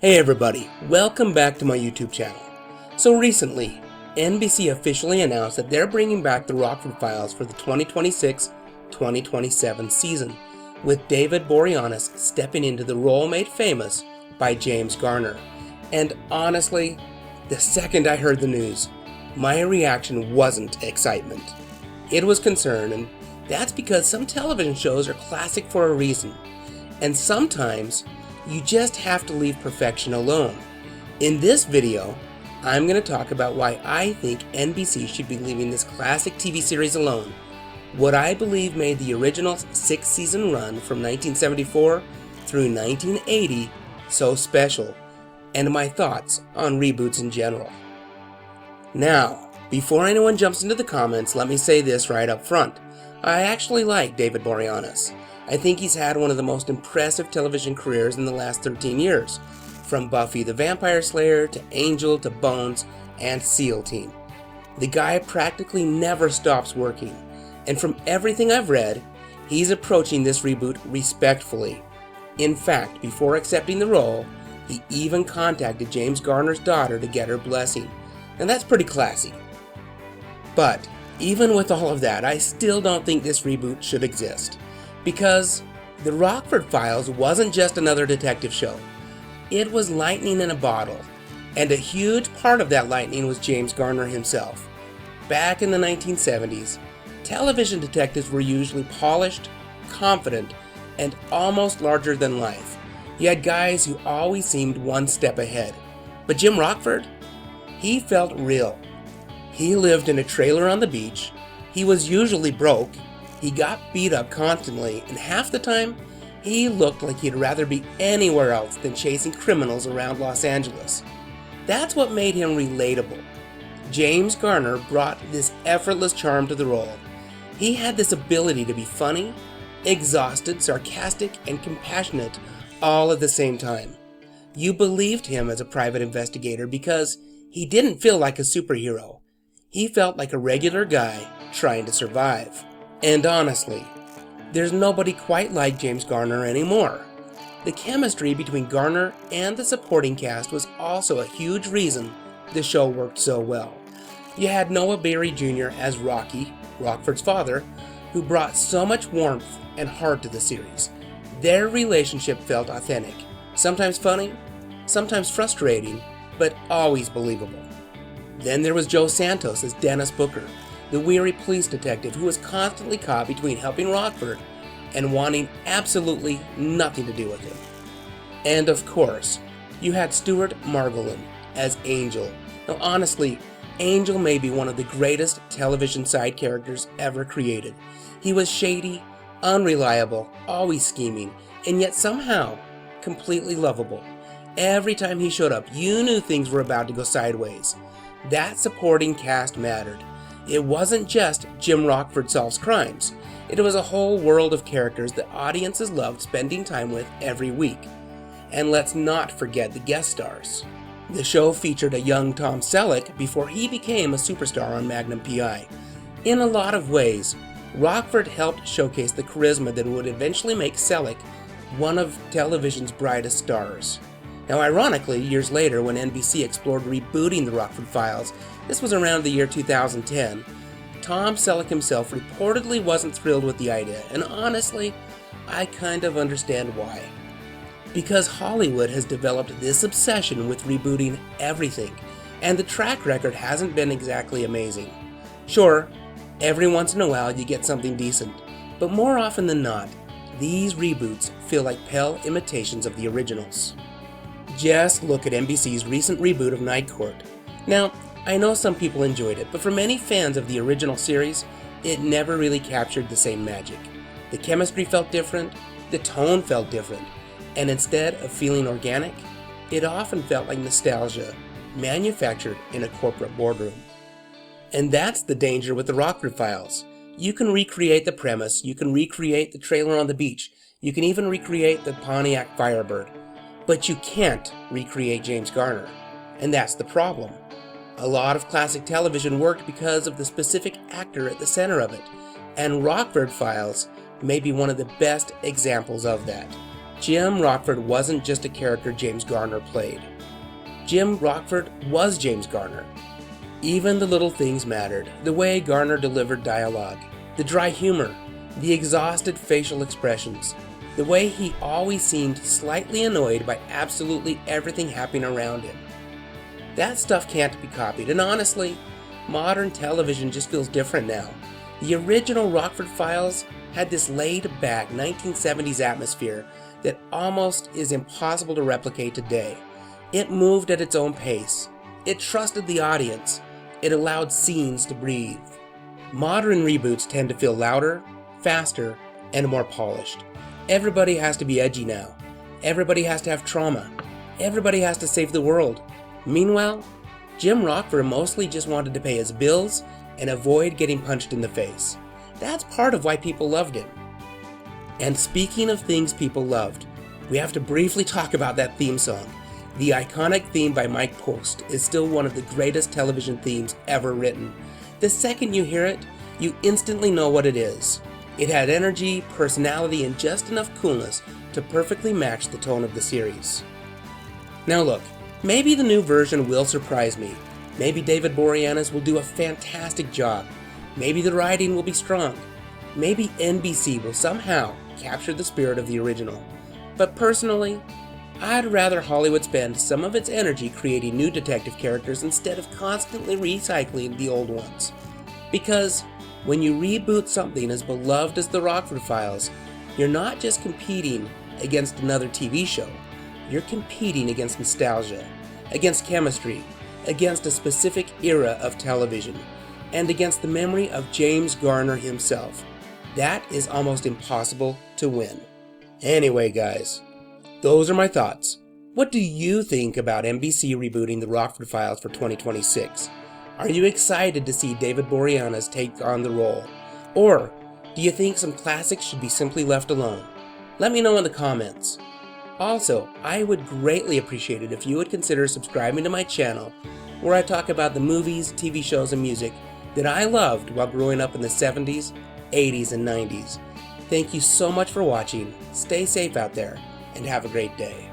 Hey everybody, welcome back to my YouTube channel. So recently, NBC officially announced that they're bringing back the Rockford Files for the 2026-2027 season, with David Boreanaz stepping into the role made famous by James Garner. And honestly, the second I heard the news, my reaction wasn't excitement. It was concern, and that's because some television shows are classic for a reason. And sometimes, you just have to leave perfection alone. In this video, I'm going to talk about why I think NBC should be leaving this classic TV series alone, what I believe made the original 6-season run from 1974 through 1980 so special, and my thoughts on reboots in general. Now, before anyone jumps into the comments, let me say this right up front. I actually like David Boreanaz. I think he's had one of the most impressive television careers in the last 13 years, from Buffy the Vampire Slayer to Angel to Bones and SEAL Team. The guy practically never stops working, and from everything I've read, he's approaching this reboot respectfully. In fact, before accepting the role, he even contacted James Garner's daughter to get her blessing, and that's pretty classy. But even with all of that, I still don't think this reboot should exist. Because the Rockford Files wasn't just another detective show. It was lightning in a bottle, and a huge part of that lightning was James Garner himself. Back in the 1970s, television detectives were usually polished, confident, and almost larger than life. You had guys who always seemed one step ahead. But Jim Rockford? He felt real. He lived in a trailer on the beach, he was usually broke, he got beat up constantly, and half the time, he looked like he'd rather be anywhere else than chasing criminals around Los Angeles. That's what made him relatable. James Garner brought this effortless charm to the role. He had this ability to be funny, exhausted, sarcastic, and compassionate all at the same time. You believed him as a private investigator because he didn't feel like a superhero. He felt like a regular guy trying to survive. And honestly, there's nobody quite like James Garner anymore. The chemistry between Garner and the supporting cast was also a huge reason the show worked so well. You had Noah Berry Jr. as Rocky, Rockford's father, who brought so much warmth and heart to the series. Their relationship felt authentic, sometimes funny, sometimes frustrating, but always believable. Then there was Joe Santos as Dennis Booker, the weary police detective who was constantly caught between helping Rockford and wanting absolutely nothing to do with him. And of course, you had Stuart Margolin as Angel. Now honestly, Angel may be one of the greatest television side characters ever created. He was shady, unreliable, always scheming, and yet somehow completely lovable. Every time he showed up, you knew things were about to go sideways. That supporting cast mattered. It wasn't just Jim Rockford solves crimes. It was a whole world of characters that audiences loved spending time with every week. And let's not forget the guest stars. The show featured a young Tom Selleck before he became a superstar on Magnum PI. In a lot of ways, Rockford helped showcase the charisma that would eventually make Selleck one of television's brightest stars. Now ironically, years later when NBC explored rebooting the Rockford Files, this was around the year 2010, Tom Selleck himself reportedly wasn't thrilled with the idea, and honestly, I kind of understand why. Because Hollywood has developed this obsession with rebooting everything, and the track record hasn't been exactly amazing. Sure, every once in a while you get something decent, but more often than not, these reboots feel like pale imitations of the originals. Just look at NBC's recent reboot of Night Court. Now, I know some people enjoyed it, but for many fans of the original series, it never really captured the same magic. The chemistry felt different, the tone felt different, and instead of feeling organic, it often felt like nostalgia, manufactured in a corporate boardroom. And that's the danger with the Rockford Files. You can recreate the premise, you can recreate the trailer on the beach, you can even recreate the Pontiac Firebird, but you can't recreate James Garner, and that's the problem. A lot of classic television worked because of the specific actor at the center of it, and Rockford Files may be one of the best examples of that. Jim Rockford wasn't just a character James Garner played. Jim Rockford was James Garner. Even the little things mattered, the way Garner delivered dialogue, the dry humor, the exhausted facial expressions, the way he always seemed slightly annoyed by absolutely everything happening around him. That stuff can't be copied, and honestly, modern television just feels different now. The original Rockford Files had this laid-back 1970s atmosphere that almost is impossible to replicate today. It moved at its own pace. It trusted the audience. It allowed scenes to breathe. Modern reboots tend to feel louder, faster, and more polished. Everybody has to be edgy now. Everybody has to have trauma. Everybody has to save the world. Meanwhile, Jim Rockford mostly just wanted to pay his bills and avoid getting punched in the face. That's part of why people loved him. And speaking of things people loved, we have to briefly talk about that theme song. The iconic theme by Mike Post is still one of the greatest television themes ever written. The second you hear it, you instantly know what it is. It had energy, personality, and just enough coolness to perfectly match the tone of the series. Now look, maybe the new version will surprise me. Maybe David Boreanaz will do a fantastic job. Maybe the writing will be strong. Maybe NBC will somehow capture the spirit of the original. But personally, I'd rather Hollywood spend some of its energy creating new detective characters instead of constantly recycling the old ones. Because when you reboot something as beloved as The Rockford Files, you're not just competing against another TV show. You're competing against nostalgia, against chemistry, against a specific era of television, and against the memory of James Garner himself. That is almost impossible to win. Anyway, guys, those are my thoughts. What do you think about NBC rebooting The Rockford Files for 2026? Are you excited to see David Boreanaz take on the role? Or do you think some classics should be simply left alone? Let me know in the comments. Also, I would greatly appreciate it if you would consider subscribing to my channel, where I talk about the movies, TV shows, and music that I loved while growing up in the 70s, 80s, and 90s. Thank you so much for watching. Stay safe out there, and have a great day.